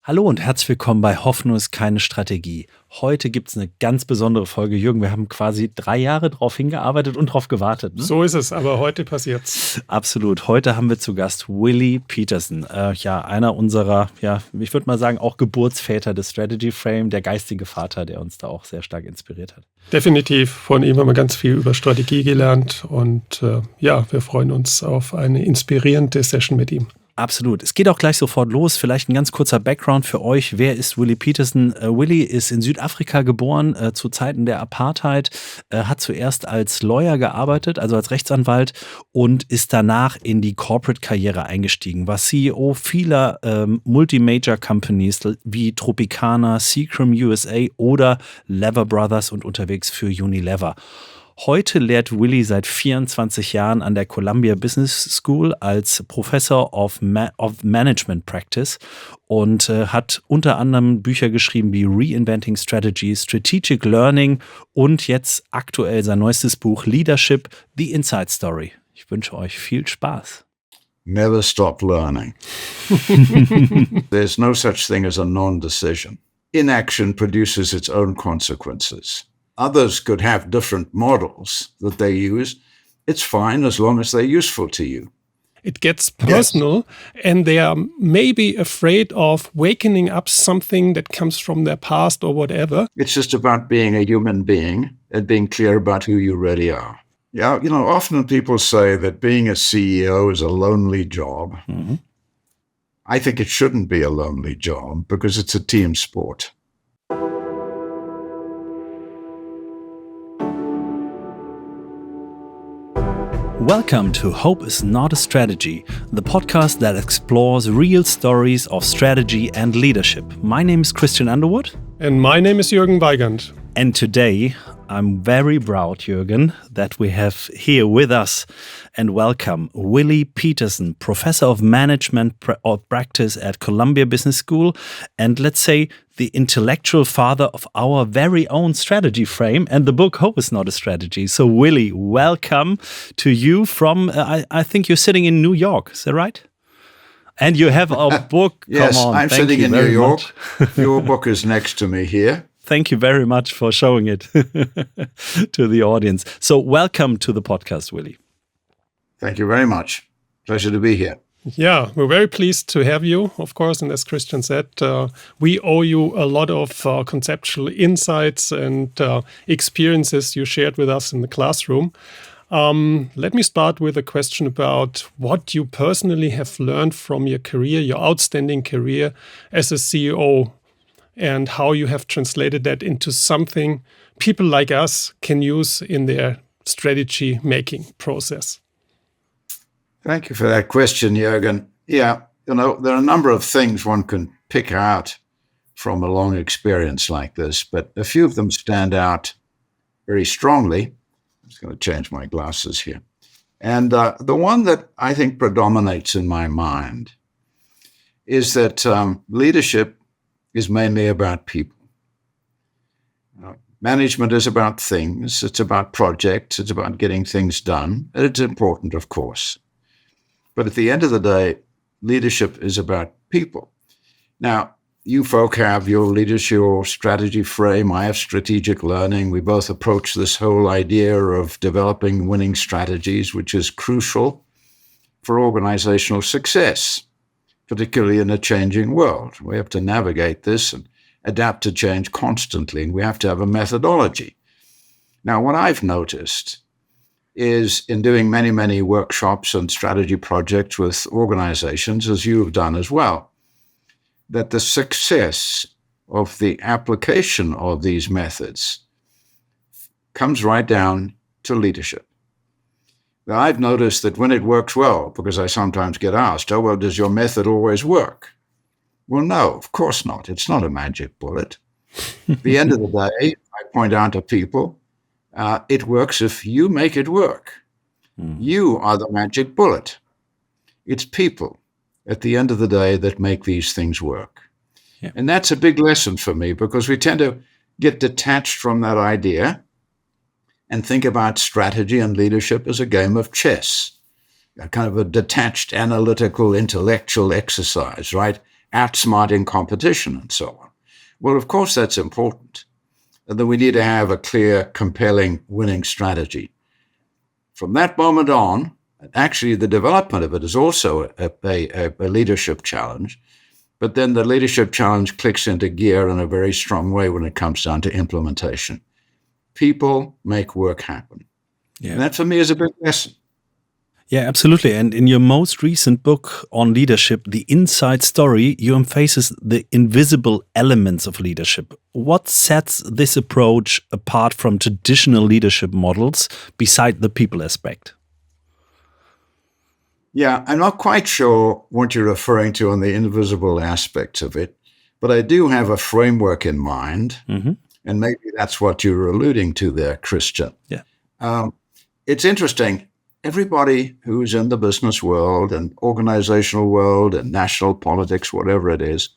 Hallo und herzlich willkommen bei Hoffnung ist keine Strategie. Heute gibt es eine ganz besondere Folge. Jürgen, wir haben quasi 3 Jahre drauf hingearbeitet und drauf gewartet. Ne? So ist es, aber heute passiert's. Absolut. Heute haben wir zu Gast Willie Pietersen. Einer unserer, ich würde mal sagen, auch Geburtsväter des Strategy Frame, der geistige Vater, der uns da auch sehr stark inspiriert hat. Definitiv. Von ihm haben wir ganz viel über Strategie gelernt und wir freuen uns auf eine inspirierende Session mit ihm. Absolut. Es geht auch gleich sofort los. Vielleicht ein ganz kurzer Background für euch. Wer ist Willie Pietersen? Willie ist in Südafrika geboren, zu Zeiten der Apartheid, hat zuerst als Lawyer gearbeitet, also als Rechtsanwalt, und ist danach in die Corporate-Karriere eingestiegen. War CEO vieler Multi-Major-Companies wie Tropicana, Seacrum USA oder Lever Brothers und unterwegs für Unilever. Heute lehrt Willie seit 24 Jahren an der Columbia Business School als Professor of Management Practice und hat unter anderem Bücher geschrieben wie Reinventing Strategy, Strategic Learning und jetzt aktuell sein neuestes Buch Leadership, The Inside Story. Ich wünsche euch viel Spaß. Never stop learning. There's no such thing as a non-decision. Inaction produces its own consequences. Others could have different models that they use. It's fine as long as they're useful to you. It gets personal, yes. And they are maybe afraid of wakening up something that comes from their past or whatever. It's just about being a human being and being clear about who you really are. Yeah, often people say that being a CEO is a lonely job. Mm-hmm. I think it shouldn't be a lonely job because it's a team sport. Welcome to Hope is Not a Strategy, the podcast that explores real stories of strategy and leadership. My name is Christian Underwood. And my name is Jürgen Weigand. And today, I'm very proud, Jürgen, that we have here with us and welcome Willie Pietersen, Professor of Management Practice at Columbia Business School, and let's say the intellectual father of our very own strategy frame and the book Hope is Not a Strategy. So Willie, welcome to you from, I think you're sitting in New York, is that right? And you have a book. Yes, come on. I'm Thank sitting you in very New York. much. Your book is next to me here. Thank you very much for showing it to the audience. So welcome to the podcast, Willie. Thank you very much. Pleasure to be here. Yeah, we're very pleased to have you, of course. And as Christian said, we owe you a lot of conceptual insights and experiences you shared with us in the classroom. Let me start with a question about what you personally have learned from your career, your outstanding career as a CEO, and how you have translated that into something people like us can use in their strategy making process. Thank you for that question, Jürgen. Yeah, there are a number of things one can pick out from a long experience like this, but a few of them stand out very strongly. I'm just going to change my glasses here. And the one that I think predominates in my mind is that leadership is mainly about people. Management is about things, it's about projects, it's about getting things done. It's important, of course. But at the end of the day, leadership is about people. Now, you folk have your leadership, your strategy frame. I have strategic learning. We both approach this whole idea of developing winning strategies, which is crucial for organizational success, particularly in a changing world. We have to navigate this and adapt to change constantly, and we have to have a methodology. Now, what I've noticed is in doing many, many workshops and strategy projects with organizations, as you have done as well, that the success of the application of these methods comes right down to leadership. Now, I've noticed that when it works well, because I sometimes get asked, oh, well, does your method always work? Well, no, of course not. It's not a magic bullet. At the end of the day, I point out to people, it works if you make it work. You are the magic bullet. It's people at the end of the day that make these things work. Yeah. And that's a big lesson for me because we tend to get detached from that idea and think about strategy and leadership as a game of chess, a kind of a detached, analytical, intellectual exercise, right? outsmarting competition and so on. Well, of course, that's important. And then we need to have a clear, compelling, winning strategy. From that moment on, actually the development of it is also a leadership challenge. But then the leadership challenge clicks into gear in a very strong way when it comes down to implementation. People make work happen. Yeah. And that for me is a big lesson. Yeah, absolutely. And in your most recent book on leadership, The Inside Story, you emphasize the invisible elements of leadership. What sets this approach apart from traditional leadership models beside the people aspect? Yeah, I'm not quite sure what you're referring to on the invisible aspects of it, but I do have a framework in mind. Mm-hmm. And maybe that's what you're alluding to there, Christian. Yeah. It's interesting. Everybody who's in the business world and organizational world and national politics, whatever it is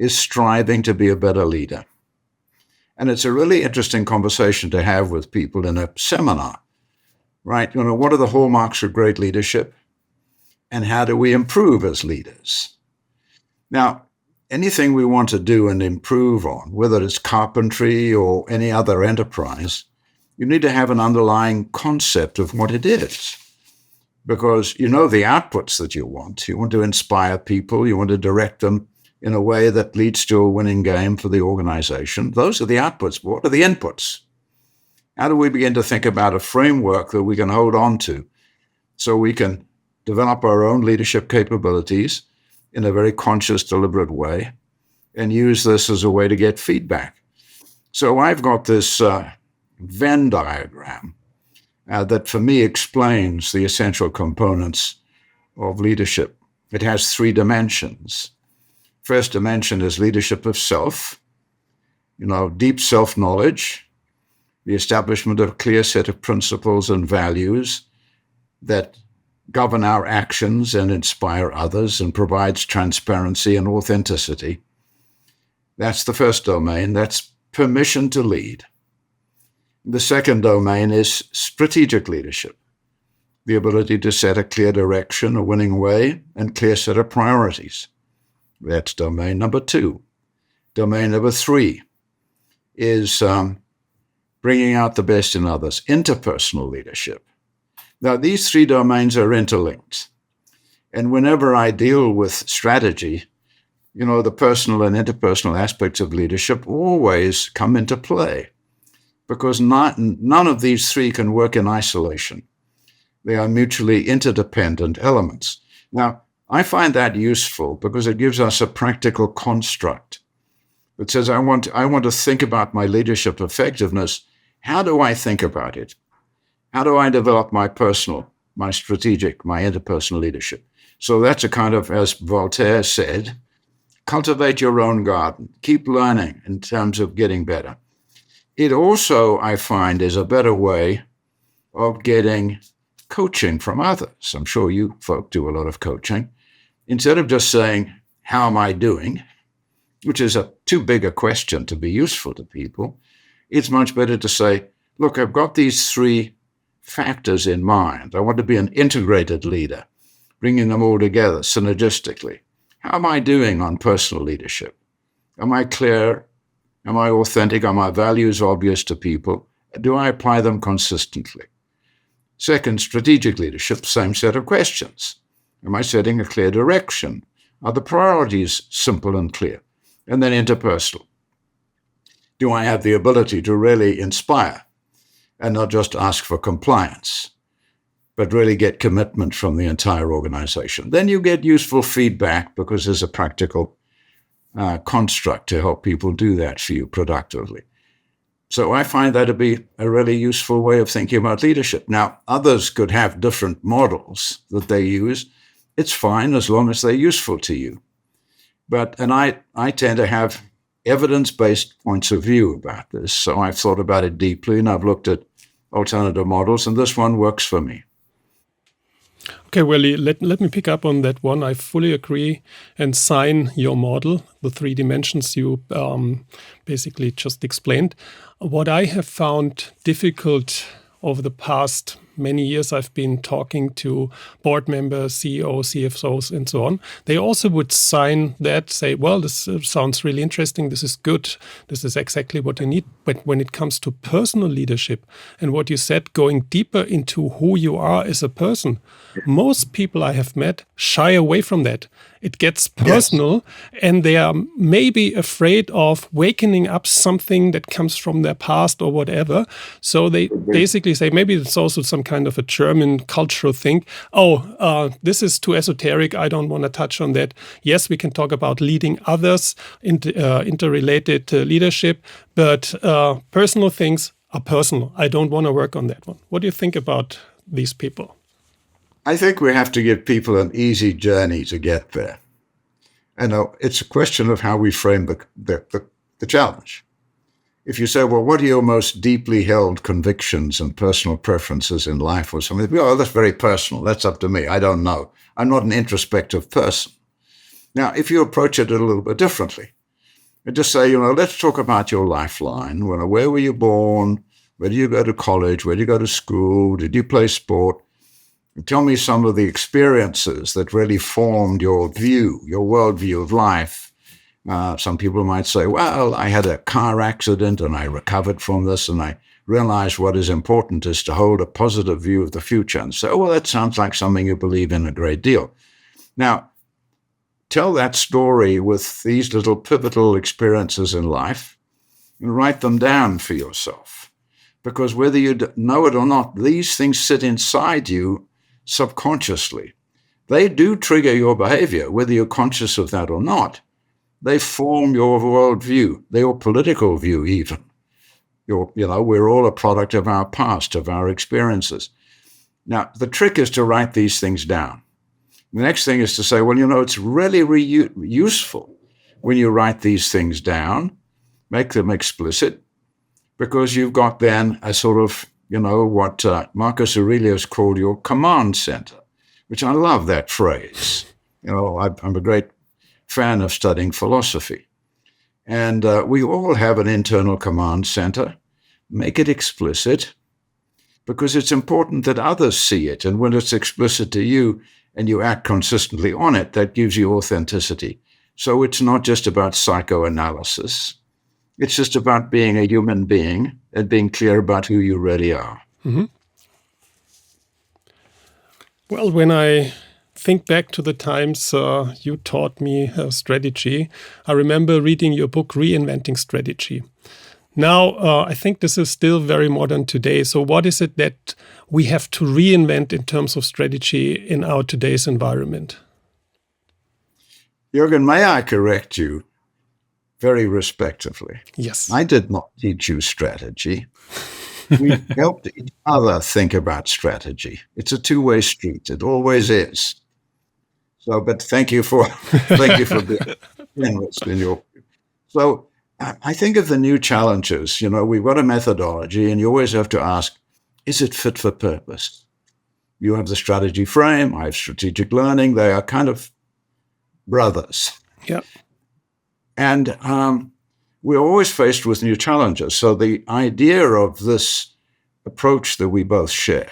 striving to be a better leader. And it's a really interesting conversation to have with people in a seminar, right? You know, what are the hallmarks of great leadership? And how do we improve as leaders? Now, anything we want to do and improve on, whether it's carpentry or any other enterprise, you need to have an underlying concept of what it is. Because you know the outputs that you want. You want to inspire people. You want to direct them in a way that leads to a winning game for the organization. Those are the outputs. But what are the inputs? How do we begin to think about a framework that we can hold on to so we can develop our own leadership capabilities in a very conscious, deliberate way and use this as a way to get feedback? So I've got this Venn diagram that for me explains the essential components of leadership. It has 3 dimensions. First dimension is leadership of self, deep self-knowledge, the establishment of a clear set of principles and values that govern our actions and inspire others and provides transparency and authenticity. That's the first domain. That's permission to lead. The second domain is strategic leadership, the ability to set a clear direction, a winning way, and clear set of priorities. That's domain number 2. Domain number 3 is bringing out the best in others, interpersonal leadership. Now, these 3 domains are interlinked. And whenever I deal with strategy, the personal and interpersonal aspects of leadership always come into play because none of these 3 can work in isolation. They are mutually interdependent elements. Now, I find that useful because it gives us a practical construct that says, I want to think about my leadership effectiveness. How do I think about it? How do I develop my personal, my strategic, my interpersonal leadership? So that's a kind of, as Voltaire said, cultivate your own garden. Keep learning in terms of getting better. It also, I find, is a better way of getting coaching from others. I'm sure you folk do a lot of coaching. Instead of just saying, how am I doing? Which is too big a question to be useful to people. It's much better to say, look, I've got these 3 factors in mind. I want to be an integrated leader, bringing them all together synergistically. How am I doing on personal leadership? Am I clear? Am I authentic? Are my values obvious to people? Do I apply them consistently? Second, strategic leadership, same set of questions. Am I setting a clear direction? Are the priorities simple and clear? And then interpersonal. Do I have the ability to really inspire and not just ask for compliance, but really get commitment from the entire organization? Then you get useful feedback because there's a practical construct to help people do that for you productively. So I find that to be a really useful way of thinking about leadership. Now, others could have different models that they use. It's fine as long as they're useful to you. And I tend to have evidence-based points of view about this. So I've thought about it deeply and I've looked at alternative models, and this one works for me. Okay, Willie, let me pick up on that one. I fully agree and sign your model, the 3 dimensions you basically just explained. What I have found difficult over the past many years I've been talking to board members, CEOs, CFOs, and so on, they also would sign that, say, well, this sounds really interesting, this is good, this is exactly what you need. But when it comes to personal leadership and what you said, going deeper into who you are as a person, most people I have met shy away from that. It gets personal, and they are maybe afraid of wakening up something that comes from their past or whatever. So they basically say, maybe it's also some kind of a German cultural thing. This is too esoteric. I don't want to touch on that. Yes, we can talk about leading others, interrelated leadership, but personal things are personal. I don't want to work on that one. What do you think about these people? I think we have to give people an easy journey to get there. And it's a question of how we frame the challenge. If you say, well, what are your most deeply held convictions and personal preferences in life or something? Oh, that's very personal. That's up to me. I don't know. I'm not an introspective person. Now, if you approach it a little bit differently, and just say, let's talk about your lifeline. Where were you born? Where did you go to college? Where did you go to school? Did you play sport? Tell me some of the experiences that really formed your worldview of life. Some people might say, well, I had a car accident and I recovered from this and I realized what is important is to hold a positive view of the future. And say, well, that sounds like something you believe in a great deal. Now, tell that story with these little pivotal experiences in life and write them down for yourself. Because whether you know it or not, these things sit inside you subconsciously. They do trigger your behavior, whether you're conscious of that or not. They form your worldview, your political view even. We're all a product of our past, of our experiences. Now, the trick is to write these things down. The next thing is to say, well, it's really useful when you write these things down, make them explicit, because you've got then a sort of what Marcus Aurelius called your command center, which I love that phrase. I'm a great fan of studying philosophy. And we all have an internal command center. Make it explicit, because it's important that others see it. And when it's explicit to you and you act consistently on it, that gives you authenticity. So it's not just about psychoanalysis. It's just about being a human being and being clear about who you really are. Mm-hmm. Well, when I think back to the times you taught me strategy, I remember reading your book, Reinventing Strategy. Now, I think this is still very modern today. So what is it that we have to reinvent in terms of strategy in our today's environment? Jürgen, may I correct you? Very respectively. Yes. I did not teach you strategy. We helped each other think about strategy. It's a two-way street. It always is. So, but thank you for being generous in your. So, I think of the new challenges. We've got a methodology, and you always have to ask, is it fit for purpose? You have the strategy frame. I have strategic learning. They are kind of brothers. Yep. And we're always faced with new challenges. So the idea of this approach that we both share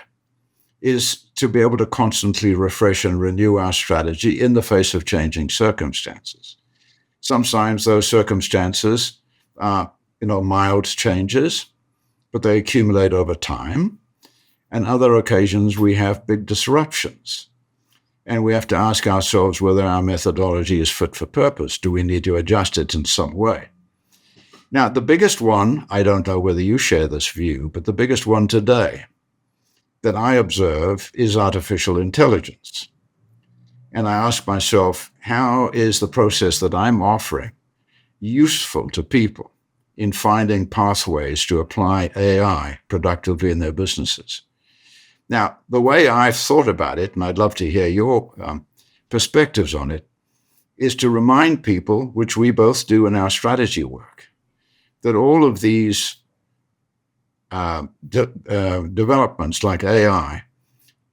is to be able to constantly refresh and renew our strategy in the face of changing circumstances. Sometimes those circumstances are, mild changes, but they accumulate over time. And other occasions we have big disruptions. And we have to ask ourselves whether our methodology is fit for purpose. Do we need to adjust it in some way? Now, the biggest one, I don't know whether you share this view, but the biggest one today that I observe is artificial intelligence. And I ask myself, how is the process that I'm offering useful to people in finding pathways to apply AI productively in their businesses? Now, the way I've thought about it, and I'd love to hear your perspectives on it, is to remind people, which we both do in our strategy work, that all of these developments like AI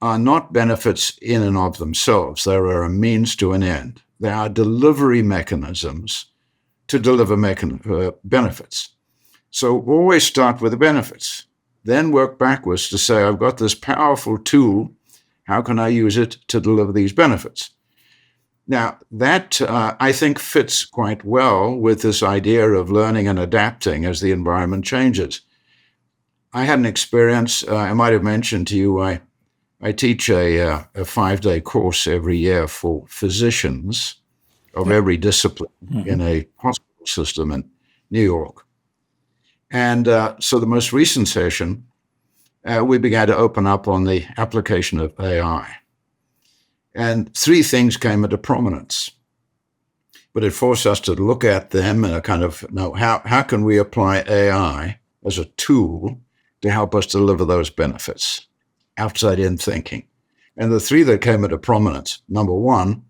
are not benefits in and of themselves. They are a means to an end. They are delivery mechanisms to deliver benefits. So always start with the benefits. then work backwards to say, I've got this powerful tool. How can I use it to deliver these benefits? Now, that I think fits quite well with this idea of learning and adapting as the environment changes. I had an experience, I might have mentioned to you, I teach a 5-day course every year for physicians of every discipline in a hospital system in New York. And so the most recent session, we began to open up on the application of AI. And 3 things came into prominence. But it forced us to look at them and kind of know how can we apply AI as a tool to help us deliver those benefits, outside-in thinking. And the 3 that came into prominence, number 1,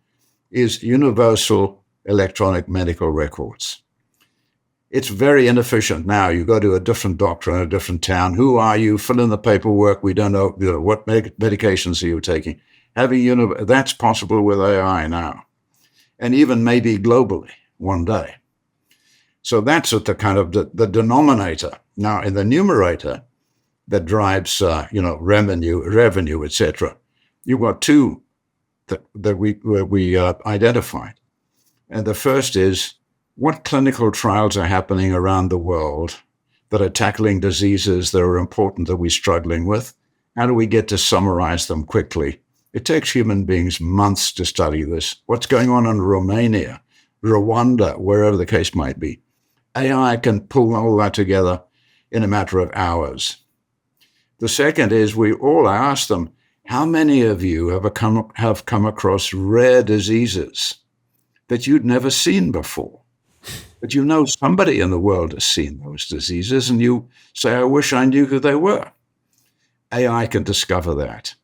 is universal electronic medical records. It's very inefficient now. You go to a different doctor in a different town. Who are you? Fill in the paperwork. We don't know, what medications are you taking. That's possible with AI now, and even maybe globally one day. So that's at the kind of the denominator. Now, in the numerator that drives, revenue, etc., you've got 2 that we identified. And the first is, what clinical trials are happening around the world that are tackling diseases that are important that we're struggling with? How do we get to summarize them quickly? It takes human beings months to study this. What's going on in Romania, Rwanda, wherever the case might be? AI can pull all that together in a matter of hours. The second is, we all ask them, how many of you have come across rare diseases that you'd never seen before? But you know somebody in the world has seen those diseases, and you say, I wish I knew who they were. AI can discover that.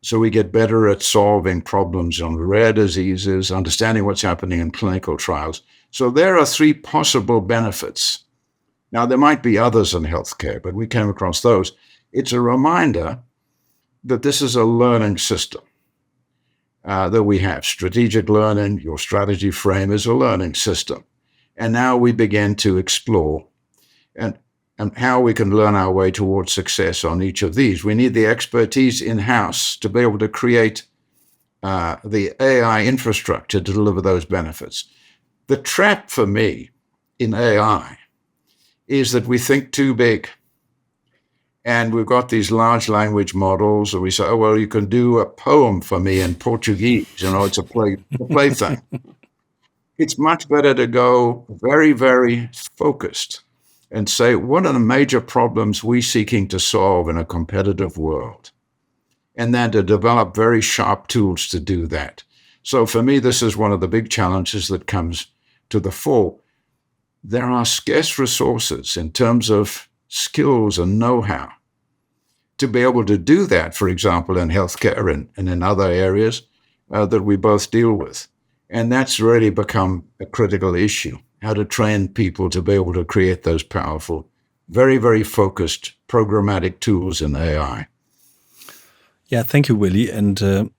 So we get better at solving problems on rare diseases, understanding what's happening in clinical trials. So there are 3 possible benefits. Now, there might be others in healthcare, but we came across those. It's a reminder that this is a learning system that we have. Strategic learning, your strategy frame is a learning system. And now we begin to explore and how we can learn our way towards success on each of these. We need the expertise in-house to be able to create the AI infrastructure to deliver those benefits. The trap for me in AI is that we think too big. And we've got these large language models, and we say, oh, well, you can do a poem for me in Portuguese. It's a plaything. It's much better to go very, very focused and say, what are the major problems we're seeking to solve in a competitive world? And then to develop very sharp tools to do that. So for me, this is one of the big challenges that comes to the fore. There are scarce resources in terms of skills and know-how to be able to do that, for example, in healthcare and in other areas that we both deal with. And that's really become a critical issue, how to train people to be able to create those powerful, very, very focused programmatic tools in AI. Yeah, thank you, Willie. And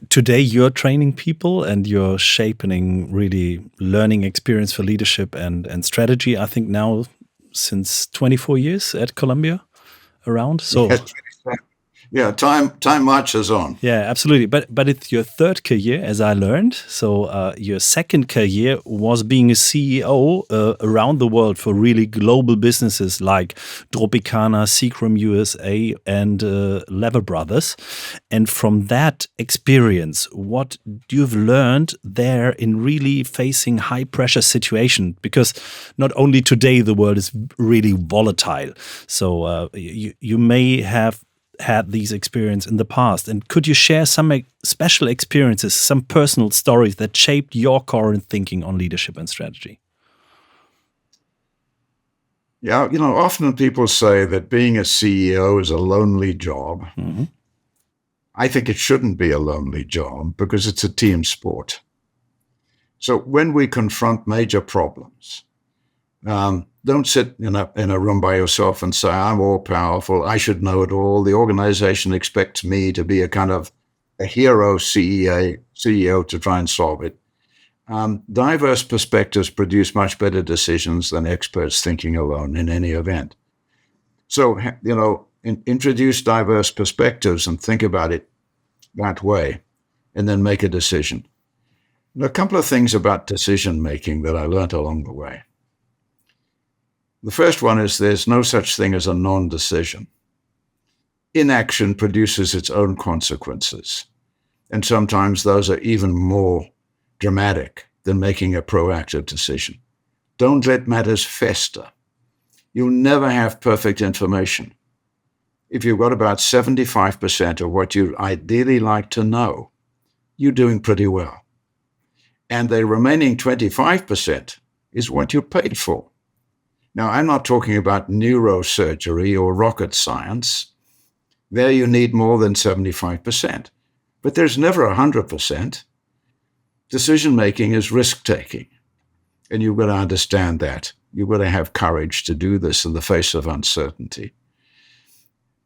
today you're training people and you're shaping really learning experience for leadership and strategy, I think now since 24 years at Columbia around. So yes. Yeah, time marches on. Yeah, absolutely. But it's your 3rd career, as I learned. So your 2nd career was being a CEO around the world for really global businesses like Tropicana, Seagram USA, and Lever Brothers. And from that experience, what you've learned there in really facing high pressure situation, because not only today the world is really volatile. So you may have had these experiences in the past. And could you share some special experiences, some personal stories that shaped your current thinking on leadership and strategy? Yeah, often people say that being a CEO is a lonely job. Mm-hmm. I think it shouldn't be a lonely job because it's a team sport. So when we confront major problems, don't sit in a room by yourself and say, I'm all powerful, I should know it all. The organization expects me to be a kind of a hero CEO to try and solve it. Diverse perspectives produce much better decisions than experts thinking alone in any event. So, introduce diverse perspectives and think about it that way, and then make a decision. And a couple of things about decision-making that I learned along the way. The first one is there's no such thing as a non-decision. Inaction produces its own consequences, and sometimes those are even more dramatic than making a proactive decision. Don't let matters fester. You'll never have perfect information. If you've got about 75% of what you'd ideally like to know, you're doing pretty well. And the remaining 25% is what you're paid for. Now, I'm not talking about neurosurgery or rocket science. There you need more than 75%. But there's never 100%. Decision-making is risk-taking. And you've got to understand that. You've got to have courage to do this in the face of uncertainty.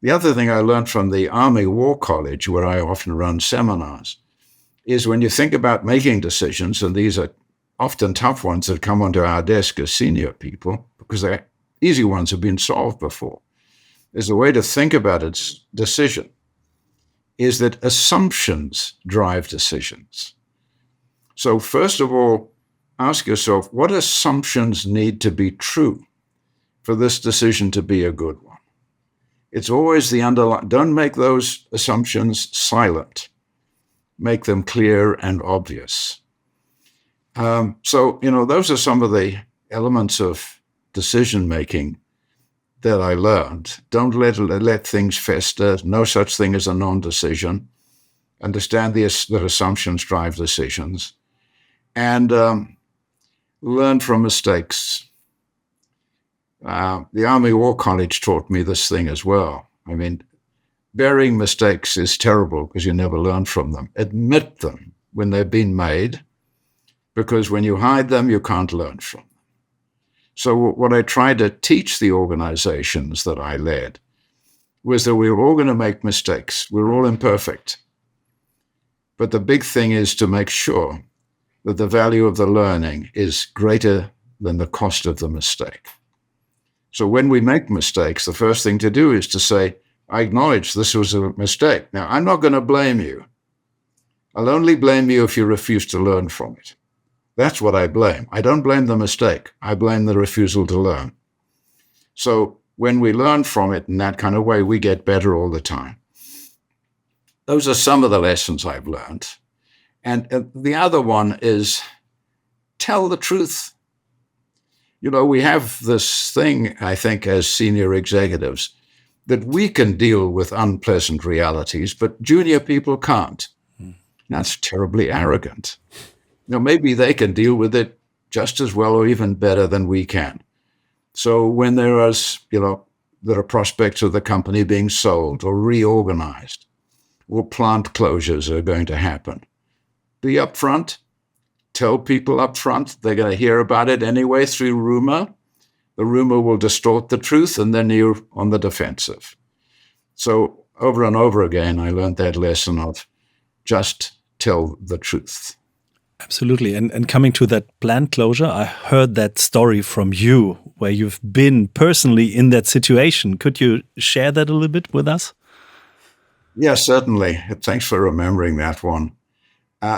The other thing I learned from the Army War College, where I often run seminars, is when you think about making decisions, and these are often tough ones that come onto our desk as senior people, because the easy ones have been solved before, is the way to think about its decision is that assumptions drive decisions. So first of all, ask yourself, what assumptions need to be true for this decision to be a good one? It's always the underlying. Don't make those assumptions silent. Make them clear and obvious. Those are some of the elements of decision-making that I learned. Don't let things fester. No such thing as a non-decision. Understand that assumptions drive decisions. And learn from mistakes. The Army War College taught me this thing as well. I mean, bearing mistakes is terrible because you never learn from them. Admit them when they've been made, because when you hide them, you can't learn from them. So what I tried to teach the organizations that I led was that we were all going to make mistakes. We're all imperfect. But the big thing is to make sure that the value of the learning is greater than the cost of the mistake. So when we make mistakes, the first thing to do is to say, I acknowledge this was a mistake. Now, I'm not going to blame you. I'll only blame you if you refuse to learn from it. That's what I blame. I don't blame the mistake. I blame the refusal to learn. So when we learn from it in that kind of way, we get better all the time. Those are some of the lessons I've learned. And the other one is tell the truth. We have this thing, I think, as senior executives, that we can deal with unpleasant realities, but junior people can't. That's terribly arrogant. Maybe they can deal with it just as well or even better than we can. So when there are prospects of the company being sold or reorganized, or plant closures are going to happen, be upfront. Tell people upfront. They're going to hear about it anyway through rumor. The rumor will distort the truth, and then you're on the defensive. So over and over again, I learned that lesson of just tell the truth. Absolutely. And coming to that plant closure, I heard that story from you, where you've been personally in that situation. Could you share that a little bit with us? Yes, certainly. Thanks for remembering that one.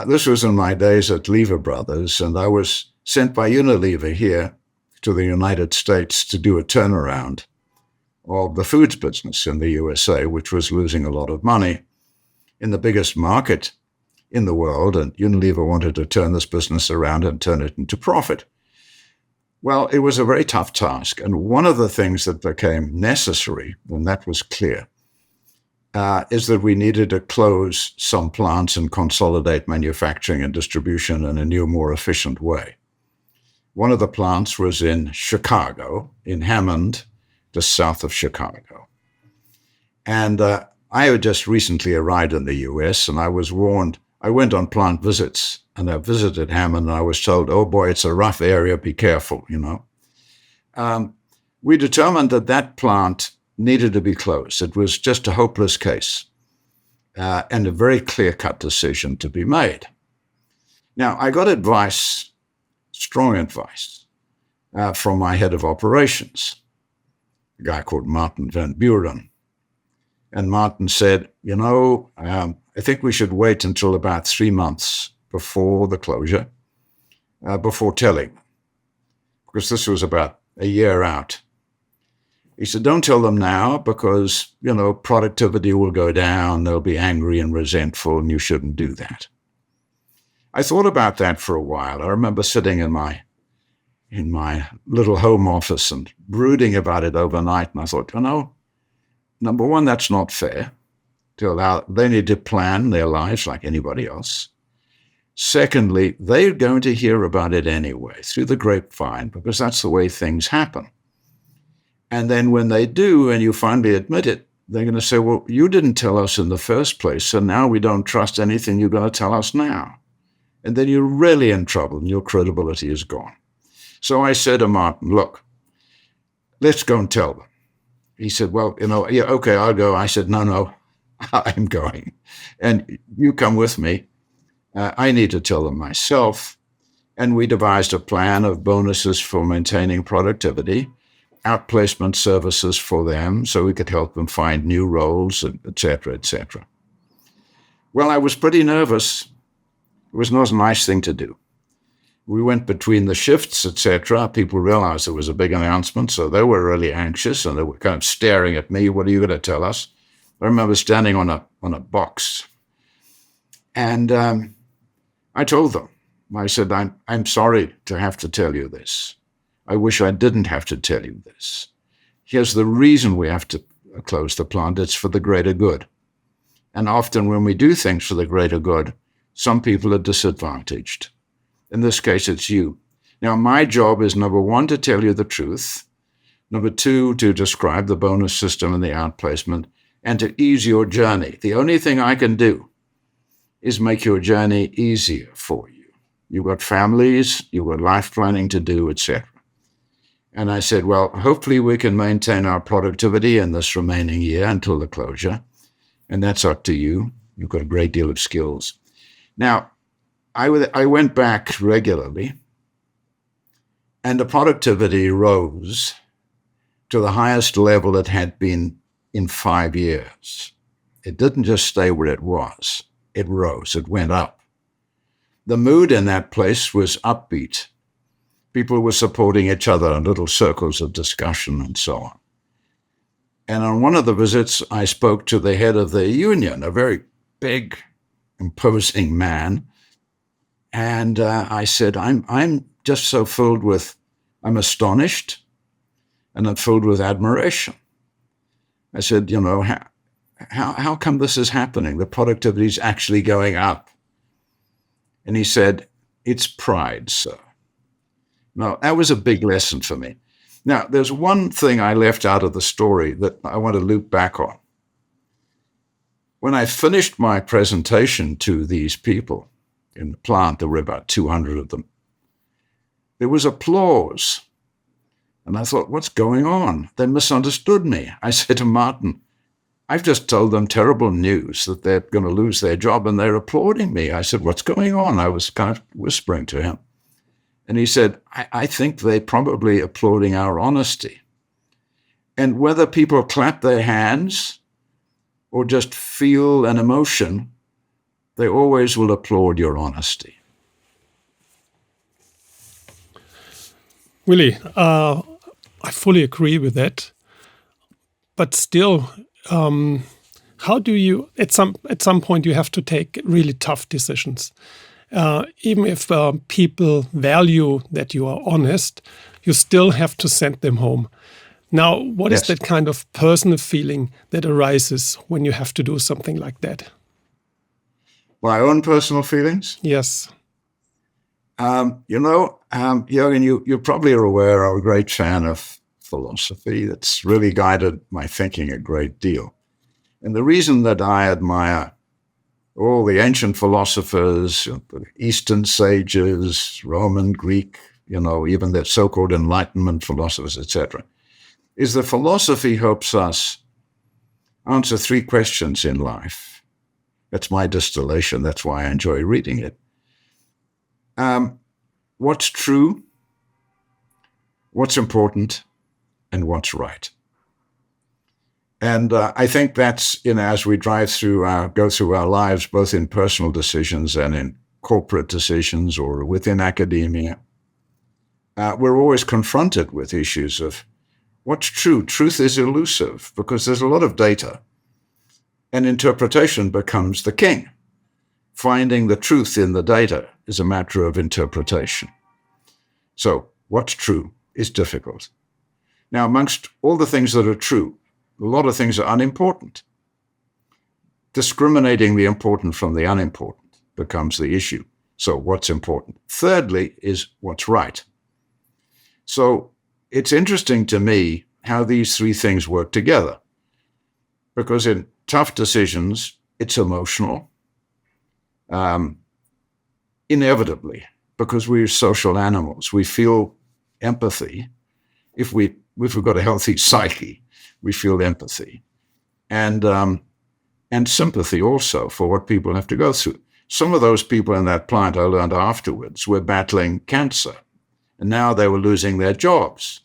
This was in my days at Lever Brothers, and I was sent by Unilever here to the United States to do a turnaround of the foods business in the USA, which was losing a lot of money in the biggest market in the world, and Unilever wanted to turn this business around and turn it into profit. Well, it was a very tough task, and one of the things that became necessary, and that was clear, is that we needed to close some plants and consolidate manufacturing and distribution in a new, more efficient way. One of the plants was in Chicago, in Hammond, just south of Chicago. And I had just recently arrived in the US, and I was warned. I went on plant visits, and I visited Hammond, and I was told, oh boy, it's a rough area, be careful, We determined that plant needed to be closed. It was just a hopeless case, and a very clear-cut decision to be made. Now, I got advice, strong advice, from my head of operations, a guy called Martin van Buren. And Martin said, I think we should wait until about 3 months before the closure, before telling, because this was about a year out. He said, don't tell them now because, productivity will go down, they'll be angry and resentful, and you shouldn't do that. I thought about that for a while. I remember sitting in my little home office and brooding about it overnight, and I thought, number one, that's not fair to allow, they need to plan their lives like anybody else. Secondly, they're going to hear about it anyway, through the grapevine, because that's the way things happen. And then when they do, and you finally admit it, they're going to say, well, you didn't tell us in the first place, so now we don't trust anything you're going to tell us now. And then you're really in trouble, and your credibility is gone. So I said to Martin, look, let's go and tell them. He said, well, yeah, okay, I'll go. I said, no, I'm going. And you come with me. I need to tell them myself. And we devised a plan of bonuses for maintaining productivity, outplacement services for them so we could help them find new roles, et cetera, et cetera. Well, I was pretty nervous. It was not a nice thing to do. We went between the shifts, et cetera. People realized there was a big announcement, so they were really anxious, and they were kind of staring at me. What are you going to tell us? I remember standing on a box, and I told them. I said, I'm sorry to have to tell you this. I wish I didn't have to tell you this. Here's the reason we have to close the plant. It's for the greater good. And often when we do things for the greater good, some people are disadvantaged. In this case, it's you. Now, my job is, number one, to tell you the truth. Number two, to describe the bonus system and the outplacement, and to ease your journey. The only thing I can do is make your journey easier for you. You've got families, you've got life planning to do, etc. And I said, well, hopefully we can maintain our productivity in this remaining year until the closure. And that's up to you. You've got a great deal of skills. Now, I went back regularly, and the productivity rose to the highest level it had been in 5 years. It didn't just stay where it was. It rose. It went up. The mood in that place was upbeat. People were supporting each other in little circles of discussion and so on. And on one of the visits, I spoke to the head of the union, a very big, imposing man. And I said, I'm just so filled with, I'm astonished, and I'm filled with admiration. I said, how come this is happening? The productivity is actually going up. And he said, it's pride, sir. Now, that was a big lesson for me. Now, there's one thing I left out of the story that I want to loop back on. When I finished my presentation to these people in the plant, there were about 200 of them, there was applause. And I thought, what's going on? They misunderstood me. I said to Martin, I've just told them terrible news that they're going to lose their job, and they're applauding me. I said, what's going on? I was kind of whispering to him. And he said, I think they're probably applauding our honesty. And whether people clap their hands or just feel an emotion, they always will applaud your honesty. Willie, I fully agree with that. But still, how do you, at some point, you have to take really tough decisions. Even if people value that you are honest, you still have to send them home. Now, what is that kind of personal feeling that arises when you have to do something like that? My own personal feelings? Yes. Jürgen, you probably are aware I'm a great fan of philosophy. That's really guided my thinking a great deal. And the reason that I admire all the ancient philosophers, the Eastern sages, Roman, Greek, even the so-called Enlightenment philosophers, etc., is that philosophy helps us answer 3 questions in life. That's my distillation. That's why I enjoy reading it. What's true, what's important, and what's right. And I think that's, as we go through our lives, both in personal decisions and in corporate decisions or within academia, we're always confronted with issues of what's true. Truth is elusive because there's a lot of data, and interpretation becomes the king. Finding the truth in the data is a matter of interpretation. So what's true is difficult. Now, amongst all the things that are true, a lot of things are unimportant. Discriminating the important from the unimportant becomes the issue. So what's important? Thirdly is what's right. So it's interesting to me how these three things work together. Because in tough decisions, it's emotional, inevitably, because we're social animals. We feel empathy. If we've got a healthy psyche, we feel empathy and sympathy also for what people have to go through. Some of those people in that plant, I learned afterwards, were battling cancer, and now they were losing their jobs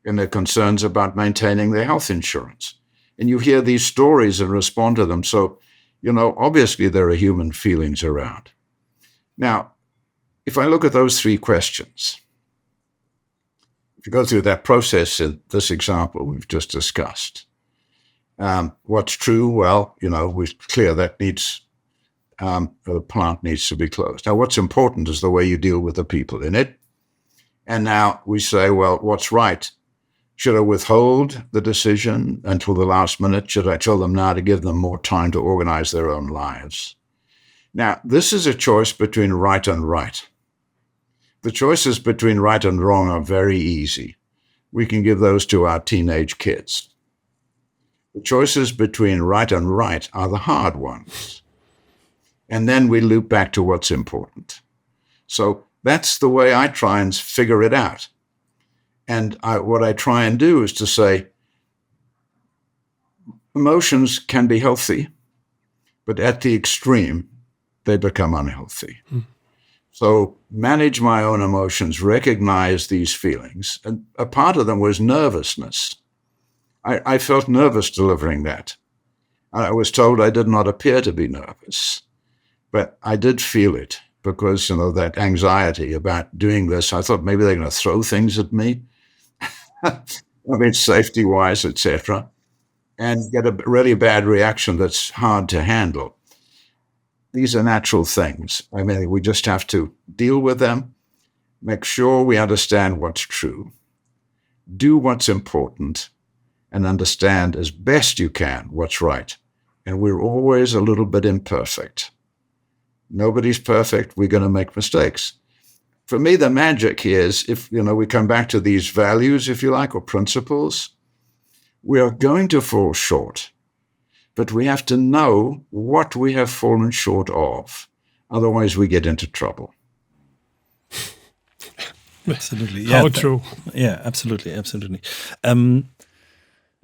and their concerns about maintaining their health insurance. And you hear these stories and respond to them. So, obviously there are human feelings around. Now, if I look at those three questions, if you go through that process in this example we've just discussed, what's true? Well, we're clear that the plant needs to be closed. Now, what's important is the way you deal with the people in it. And now we say, well, what's right? Should I withhold the decision until the last minute? Should I tell them now to give them more time to organize their own lives? Now, this is a choice between right and right. The choices between right and wrong are very easy. We can give those to our teenage kids. The choices between right and right are the hard ones. And then we loop back to what's important. So that's the way I try and figure it out. And what I try and do is to say, emotions can be healthy, but at the extreme, they become unhealthy. So manage my own emotions, recognize these feelings. And a part of them was nervousness. I felt nervous delivering that. I was told I did not appear to be nervous, but I did feel it because, that anxiety about doing this, I thought maybe they're going to throw things at me. Safety-wise, etc., and get a really bad reaction that's hard to handle. These are natural things. We just have to deal with them, make sure we understand what's true, do what's important, and understand as best you can what's right. And we're always a little bit imperfect. Nobody's perfect. We're going to make mistakes. For me, the magic here is if, we come back to these values, if you like, or principles, we are going to fall short, but we have to know what we have fallen short of. Otherwise, we get into trouble. Absolutely. Yeah, How true. Yeah, absolutely.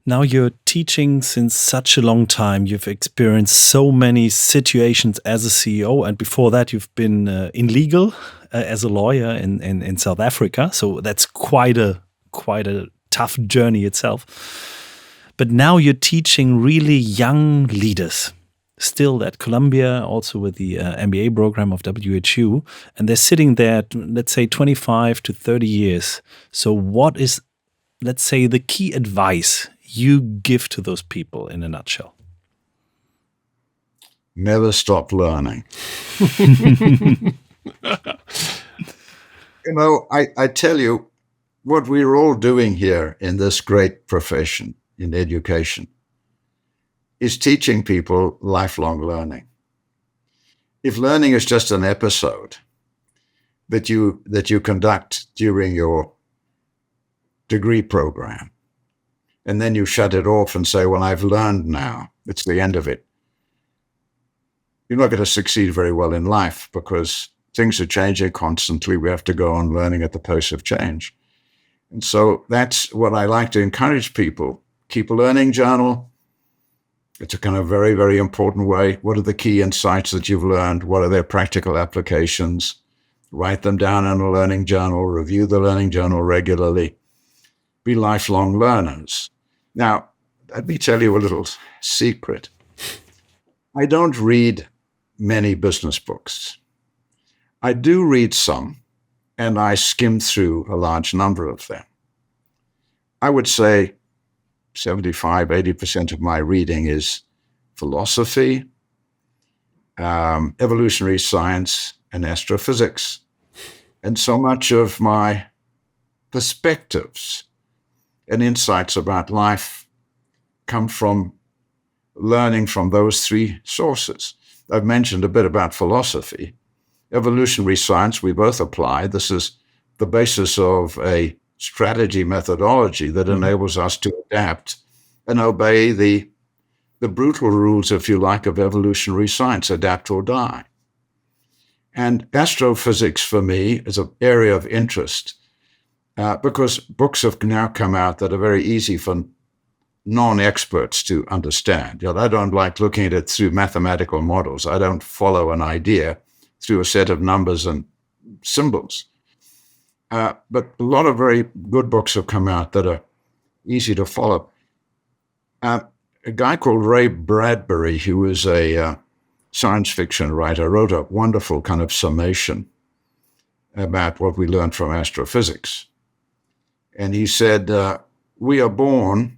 Now you're teaching since such a long time. You've experienced so many situations as a CEO, and before that you've been in legal as a lawyer in South Africa. So that's quite a tough journey itself. But now you're teaching really young leaders, still at Columbia, also with the MBA program of WHU, and they're sitting there, let's say 25 to 30 years. So what is, let's say, the key advice you give to those people in a nutshell? Never stop learning. I tell you, what we're all doing here in this great profession, in education, is teaching people lifelong learning. If learning is just an episode that you conduct during your degree program, and then you shut it off and say, well, I've learned now, it's the end of it, you're not going to succeed very well in life because things are changing constantly. We have to go on learning at the pace of change. And so that's what I like to encourage people. Keep a learning journal. It's a kind of very, very important way. What are the key insights that you've learned? What are their practical applications? Write them down in a learning journal. Review the learning journal regularly. Be lifelong learners. Now, let me tell you a little secret. I don't read many business books. I do read some, and I skim through a large number of them. I would say 75-80% of my reading is philosophy, evolutionary science, and astrophysics. And so much of my perspectives and insights about life come from learning from those three sources. I've mentioned a bit about philosophy. Evolutionary science, we both apply. This is the basis of a strategy methodology that enables us to adapt and obey the brutal rules, if you like, of evolutionary science, adapt or die. And astrophysics, for me, is an area of interest because books have now come out that are very easy for non-experts to understand. I don't like looking at it through mathematical models. I don't follow an idea through a set of numbers and symbols. But a lot of very good books have come out that are easy to follow. A guy called Ray Bradbury, who was a science fiction writer, wrote a wonderful kind of summation about what we learned from astrophysics. And he said, we are born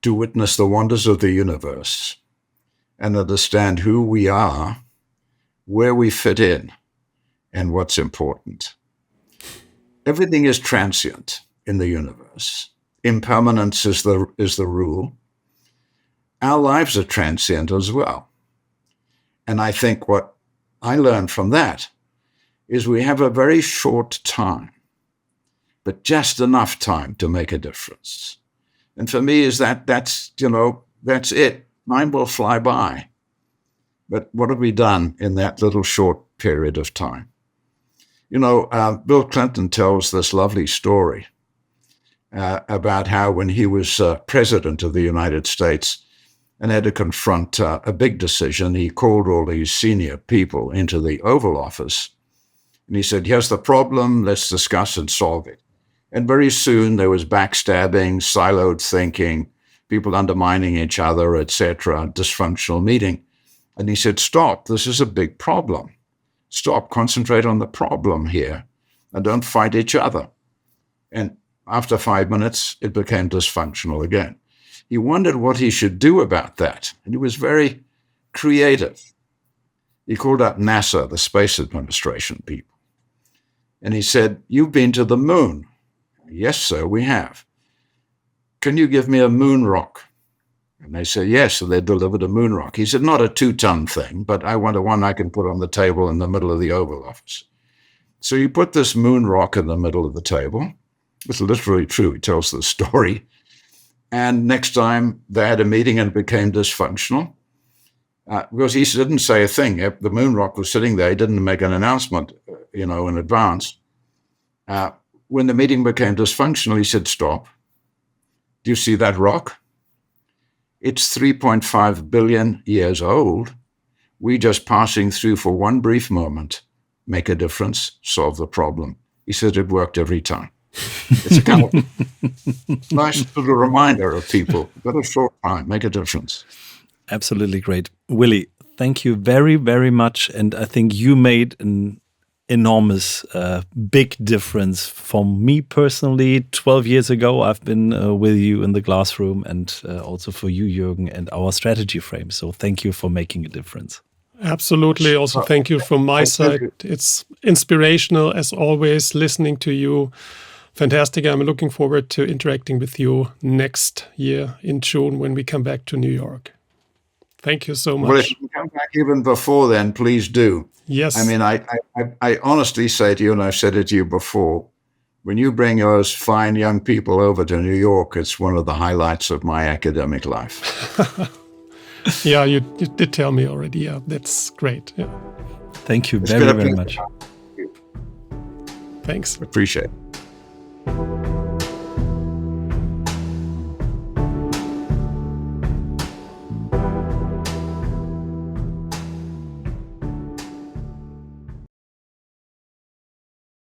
to witness the wonders of the universe and understand who we are, where we fit in, and what's important. Everything is transient in the universe. Impermanence is the rule. Our lives are transient as well. And I think what I learned from that is we have a very short time, but just enough time to make a difference. And for me, that's it. Time will fly by. But what have we done in that little short period of time? Bill Clinton tells this lovely story about how when he was president of the United States and had to confront a big decision, he called all these senior people into the Oval Office. And he said, here's the problem, let's discuss and solve it. And very soon there was backstabbing, siloed thinking, people undermining each other, etc., dysfunctional meeting. And he said, stop, this is a big problem. Stop, concentrate on the problem here, and don't fight each other. And after 5 minutes, it became dysfunctional again. He wondered what he should do about that, and he was very creative. He called up NASA, the Space Administration people, and he said, you've been to the moon. Yes, sir, we have. Can you give me a moon rock? And they said, yes, so they delivered a moon rock. He said, not a 2-ton thing, but I want one I can put on the table in the middle of the Oval Office. So you put this moon rock in the middle of the table. It's literally true. He tells the story. And next time they had a meeting and it became dysfunctional, because he didn't say a thing. The moon rock was sitting there. He didn't make an announcement, in advance. When the meeting became dysfunctional, he said, stop. Do you see that rock? It's 3.5 billion years old. We just passing through for one brief moment, make a difference, solve the problem. He said it worked every time. It's a kind of nice little reminder of people. Got a short time, make a difference. Absolutely great. Willie, thank you very, very much. And I think you made an enormous, big difference for me personally. 12 years ago, I've been with you in the classroom, and also for you, Jürgen, and our strategy frame. So thank you for making a difference. Absolutely. Also, thank you from my side. It's inspirational, as always, listening to you. Fantastic. I'm looking forward to interacting with you next year in June when we come back to New York. Thank you so much. Well, if you come back even before then, please do. Yes. I mean, I honestly say to you, and I've said it to you before, when you bring those fine young people over to New York, it's one of the highlights of my academic life. Yeah, you did tell me already. Yeah, that's great. Yeah. Thank you very, very much. Thanks. Appreciate it.